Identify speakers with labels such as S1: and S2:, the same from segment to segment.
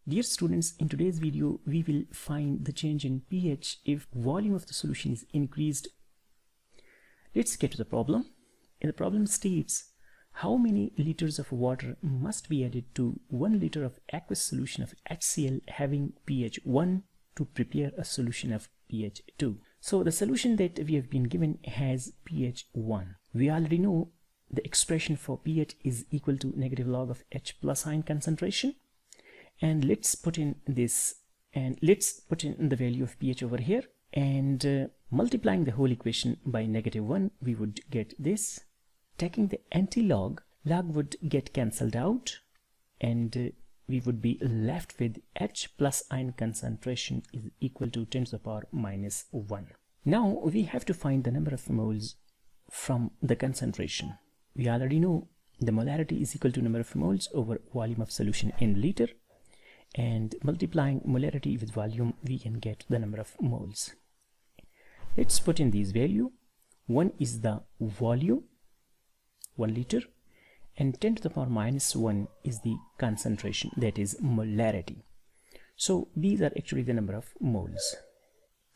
S1: Dear students, in today's video, we will find the change in pH if volume of the solution is increased. Let's get to the problem. And the problem states, how many liters of water must be added to 1 liter of aqueous solution of HCl having pH 1 to prepare a solution of pH 2? So the solution that we have been given has pH 1. We already know the expression for pH is equal to negative log of H plus ion concentration. And let's put in this, and let's put in the value of pH over here, and multiplying the whole equation by -1, we would get this. Taking the anti-log, log would get cancelled out, and we would be left with H plus ion concentration is equal to 10 to the power minus 1. Now we have to find the number of moles from the concentration. We already know the molarity is equal to number of moles over volume of solution in liter. And multiplying molarity with volume, we can get the number of moles. Let's put in these value. 1 is the volume, 1 liter, and 10 to the power minus 1 is the concentration, that is molarity. So these are actually the number of moles.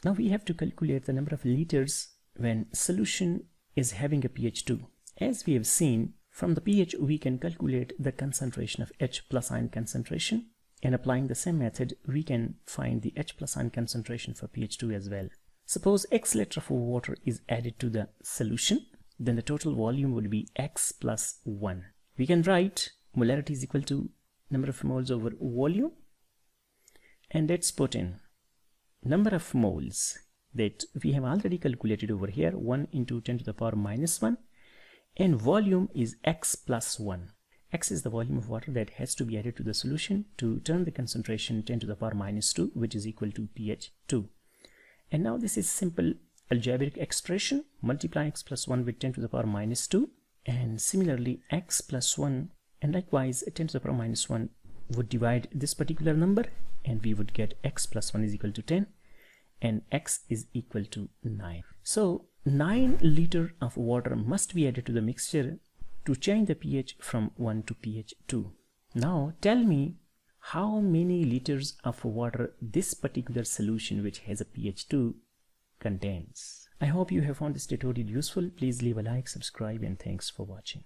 S1: Now we have to calculate the number of liters when solution is having a pH 2. As we have seen, from the pH we can calculate the concentration of H plus ion concentration. And applying the same method, we can find the H plus ion concentration for pH 2 as well. Suppose X liter of water is added to the solution, then the total volume would be X plus 1. We can write molarity is equal to number of moles over volume. And let's put in number of moles that we have already calculated over here, 1 into 10 to the power minus 1. And volume is X plus 1. X is the volume of water that has to be added to the solution to turn the concentration 10 to the power minus 2, which is equal to pH 2. And now this is simple algebraic expression. Multiply X plus 1 with 10 to the power minus 2. And similarly, X plus 1 and likewise 10 to the power minus 1 would divide this particular number, and we would get X plus 1 is equal to 10 and X is equal to 9. So 9 liter of water must be added to the mixture to change the pH from 1 to pH 2. Now tell me how many liters of water this particular solution which has a pH 2 contains. I hope you have found this tutorial useful. Please leave a like, subscribe, and thanks for watching.